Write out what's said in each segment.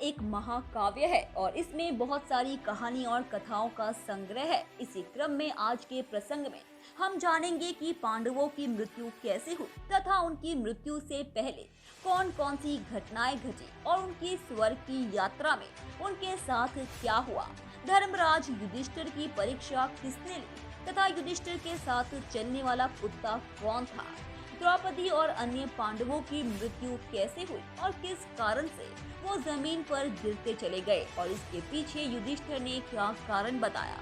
एक महाकाव्य है और इसमें बहुत सारी कहानी और कथाओं का संग्रह है। इसी क्रम में आज के प्रसंग में हम जानेंगे कि पांडवों की मृत्यु कैसे हुई तथा उनकी मृत्यु से पहले कौन कौन सी घटनाएं घटी और उनकी स्वर्ग की यात्रा में उनके साथ क्या हुआ। धर्मराज युधिष्ठिर की परीक्षा किसने ली तथा युधिष्ठिर के साथ चलने वाला कुत्ता कौन था। द्रौपदी और अन्य पांडवों की मृत्यु कैसे हुई और किस कारण से वो जमीन पर गिरते चले गए और इसके पीछे युधिष्ठिर ने क्या कारण बताया।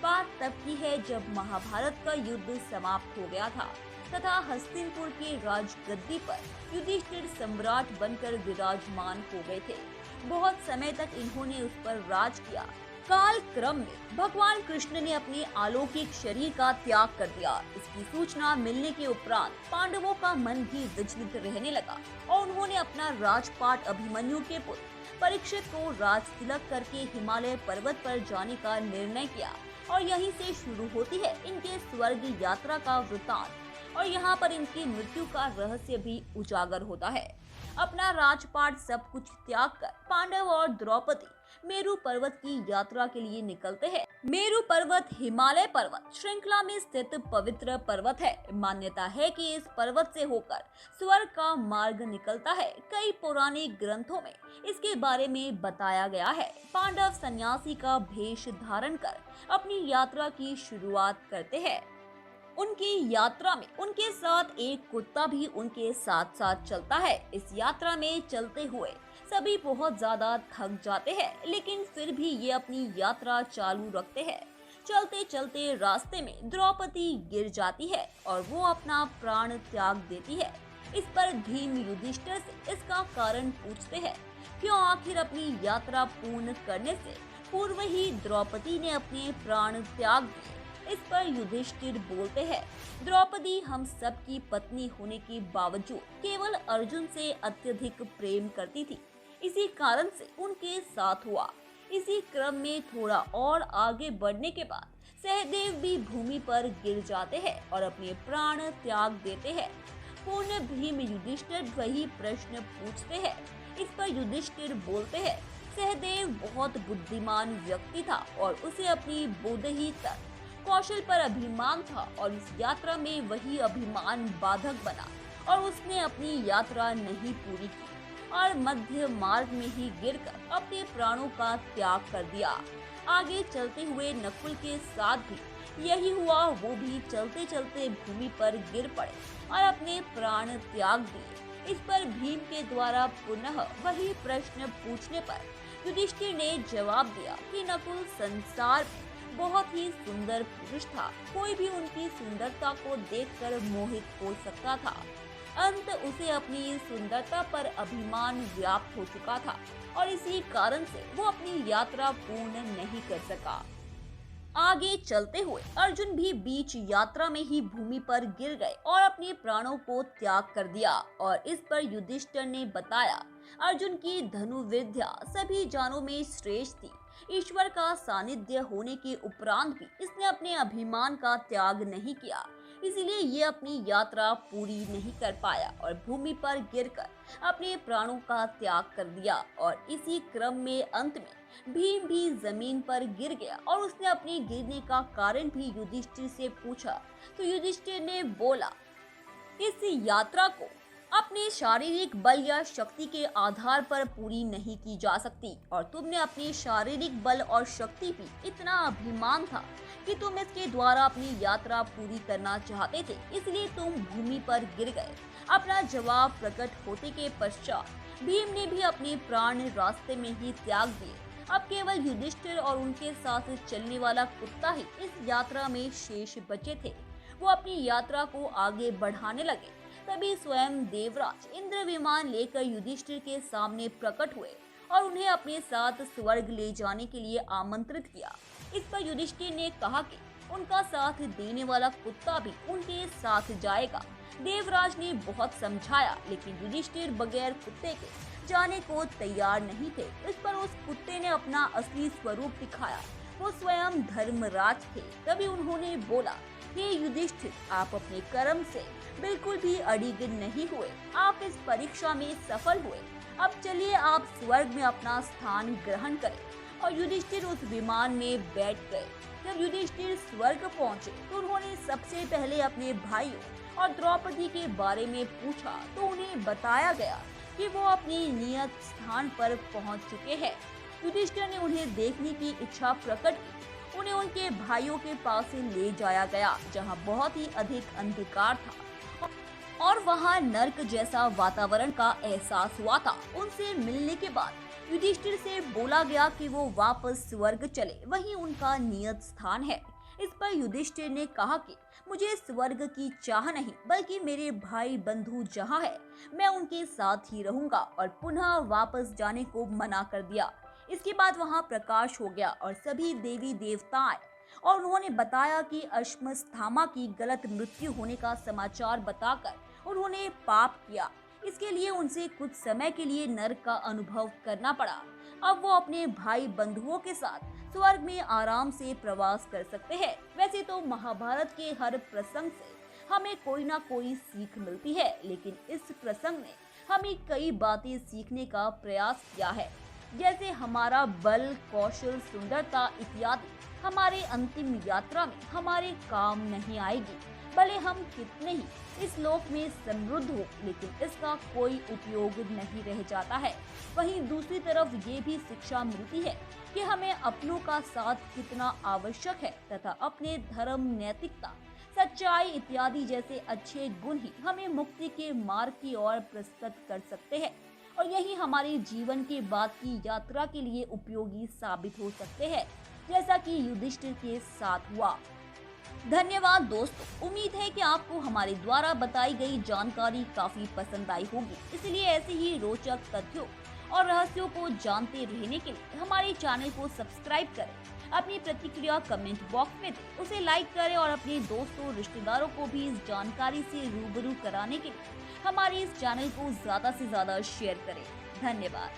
बात तब की है जब महाभारत का युद्ध समाप्त हो गया था तथा हस्तिनपुर की राजगद्दी पर युधिष्ठिर सम्राट बनकर विराजमान हो गए थे। बहुत समय तक इन्होंने उस पर राज किया। काल क्रम में भगवान कृष्ण ने अपने अलौकिक शरीर का त्याग कर दिया। इसकी सूचना मिलने के उपरांत पांडवों का मन भी विचलित रहने लगा और उन्होंने अपना राजपाट अभिमन्यु के पुत्र परीक्षित को राज तिलक करके हिमालय पर्वत पर जाने का निर्णय किया और यहीं से शुरू होती है इनके स्वर्ग यात्रा का वृतांत और यहाँ पर इनकी मृत्यु का रहस्य भी उजागर होता है। अपना राजपाट सब कुछ त्याग कर पांडव और द्रौपदी मेरु पर्वत की यात्रा के लिए निकलते हैं। मेरु पर्वत हिमालय पर्वत श्रृंखला में स्थित पवित्र पर्वत है। मान्यता है कि इस पर्वत से होकर स्वर्ग का मार्ग निकलता है। कई पौराणिक ग्रंथों में इसके बारे में बताया गया है। पांडव सन्यासी का भेष धारण कर अपनी यात्रा की शुरुआत करते हैं। उनकी यात्रा में उनके साथ एक कुत्ता भी उनके साथ साथ चलता है। इस यात्रा में चलते हुए सभी बहुत ज्यादा थक जाते हैं, लेकिन फिर भी ये अपनी यात्रा चालू रखते हैं। चलते चलते रास्ते में द्रौपदी गिर जाती है और वो अपना प्राण त्याग देती है। इस पर भीम युधिष्ठिर से इसका कारण पूछते हैं। क्यों आखिर अपनी यात्रा पूर्ण करने से पूर्व ही द्रौपदी ने अपने प्राण त्याग दिए। इस पर युधिष्ठिर बोलते हैं, द्रौपदी हम सब की पत्नी होने के बावजूद केवल अर्जुन से अत्यधिक प्रेम करती थी, इसी कारण से उनके साथ हुआ। इसी क्रम में थोड़ा और आगे बढ़ने के बाद सहदेव भी भूमि पर गिर जाते हैं और अपने प्राण त्याग देते हैं। पूर्ण भीम युधिष्ठिर वही प्रश्न पूछते हैं। इस पर युधिष्ठिर बोलते हैं, सहदेव बहुत बुद्धिमान व्यक्ति था और उसे अपनी बुद्धि तक कौशल पर अभिमान था और इस यात्रा में वही अभिमान बाधक बना और उसने अपनी यात्रा नहीं पूरी की और मध्य मार्ग में ही गिरकर अपने प्राणों का त्याग कर दिया। आगे चलते हुए नकुल के साथ भी यही हुआ। वो भी चलते चलते भूमि पर गिर पड़े और अपने प्राण त्याग दिए। इस पर भीम के द्वारा पुनः वही प्रश्न पूछने पर युधिष्ठिर ने जवाब दिया कि नकुल संसार में बहुत ही सुंदर पुरुष था, कोई भी उनकी सुंदरता को देखकर मोहित हो सकता था। अंत उसे अपनी सुंदरता पर अभिमान व्याप्त हो चुका था और इसी कारण से वो अपनी यात्रा पूर्ण नहीं कर सका। आगे चलते हुए अर्जुन भी बीच यात्रा में ही भूमि पर गिर गए और अपने प्राणों को त्याग कर दिया और इस पर युधिष्ठिर ने बताया, अर्जुन की धनुर्विद्या सभी जानों में श्रेष्ठ थी। ईश्वर का सानिध्य होने के उपरांत भी इसने अपने अभिमान का त्याग नहीं किया, इसलिए ये अपनी यात्रा पूरी नहीं कर पाया और भूमि पर गिरकर अपने प्राणों का त्याग कर दिया। और इसी क्रम में अंत में भीम भी जमीन पर गिर गया और उसने अपने गिरने का कारण भी युधिष्ठिर से पूछा तो युधिष्ठिर ने बोला, इस यात्रा को अपने शारीरिक बल या शक्ति के आधार पर पूरी नहीं की जा सकती और तुमने अपने शारीरिक बल और शक्ति भी इतना अभिमान था कि तुम इसके द्वारा अपनी यात्रा पूरी करना चाहते थे, इसलिए तुम भूमि पर गिर गए। अपना जवाब प्रकट होते के पश्चात भीम ने भी अपने प्राण रास्ते में ही त्याग दिए। अब केवल युधिष्ठिर और उनके साथ चलने वाला कुत्ता ही इस यात्रा में शेष बचे थे। वो अपनी यात्रा को आगे बढ़ाने लगे। तभी स्वयं देवराज इंद्र विमान लेकर युधिष्ठिर के सामने प्रकट हुए और उन्हें अपने साथ स्वर्ग ले जाने के लिए आमंत्रित किया। इस पर युधिष्ठिर ने कहा कि उनका साथ देने वाला कुत्ता भी उनके साथ जाएगा। देवराज ने बहुत समझाया, लेकिन युधिष्ठिर बगैर कुत्ते के जाने को तैयार नहीं थे। इस पर उस कुत्ते ने अपना असली स्वरूप दिखाया। वो स्वयं धर्मराज थे। तभी उन्होंने बोला, हे युधिष्ठिर, आप अपने कर्म से बिल्कुल भी अड़िग नहीं हुए। आप इस परीक्षा में सफल हुए। अब चलिए आप स्वर्ग में अपना स्थान ग्रहण करें। और युधिष्ठिर उस विमान में बैठ गए। जब युधिष्ठिर स्वर्ग पहुंचे तो उन्होंने सबसे पहले अपने भाइयों और द्रौपदी के बारे में पूछा तो उन्हें बताया गया कि वो अपने नियत स्थान पर पहुंच चुके हैं। युधिष्ठिर ने उन्हें देखने की इच्छा प्रकट की। उन्हें उनके भाइयों के पास से ले जाया गया जहां बहुत ही अधिक अंधकार था और वहां नर्क जैसा वातावरण का एहसास हुआ था। उनसे मिलने के बाद युधिष्ठिर से बोला गया कि वो वापस स्वर्ग चले, वहीं उनका नियत स्थान है। इस पर युधिष्ठिर ने कहा कि मुझे स्वर्ग की चाह नहीं, बल्कि मेरे भाई बंधु जहाँ है मैं उनके साथ ही रहूंगा, और पुनः वापस जाने को मना कर दिया। इसके बाद वहाँ प्रकाश हो गया और सभी देवी देवता आए और उन्होंने बताया कि अश्वत्थामा की गलत मृत्यु होने का समाचार बताकर उन्होंने पाप किया। इसके लिए उनसे कुछ समय के लिए नरक का अनुभव करना पड़ा। अब वो अपने भाई बंधुओं के साथ स्वर्ग में आराम से प्रवास कर सकते हैं। वैसे तो महाभारत के हर प्रसंग से हमें कोई ना कोई सीख मिलती है, लेकिन इस प्रसंग ने हमें कई बातें सीखने का प्रयास किया है, जैसे हमारा बल, कौशल, सुंदरता इत्यादि हमारे अंतिम यात्रा में हमारे काम नहीं आएगी। भले हम कितने ही इस लोक में समृद्ध हो, लेकिन इसका कोई उपयोग नहीं रह जाता है। वहीं दूसरी तरफ ये भी शिक्षा मिलती है कि हमें अपनों का साथ कितना आवश्यक है तथा अपने धर्म, नैतिकता, सच्चाई इत्यादि जैसे अच्छे गुण ही हमें मुक्ति के मार्ग की ओर प्रस्तुत कर सकते हैं, और यही हमारे जीवन के बाद की यात्रा के लिए उपयोगी साबित हो सकते हैं, जैसा कि युधिष्ठिर के साथ हुआ। धन्यवाद दोस्तों, उम्मीद है कि आपको हमारे द्वारा बताई गई जानकारी काफी पसंद आई होगी। इसलिए ऐसे ही रोचक तथ्यों और रहस्यों को जानते रहने के लिए हमारे चैनल को सब्सक्राइब करें, अपनी प्रतिक्रिया कमेंट बॉक्स में दें, उसे लाइक करें और अपने दोस्तों रिश्तेदारों को भी इस जानकारी से रूबरू कराने के लिए हमारे इस चैनल को ज्यादा से ज्यादा शेयर करें। धन्यवाद।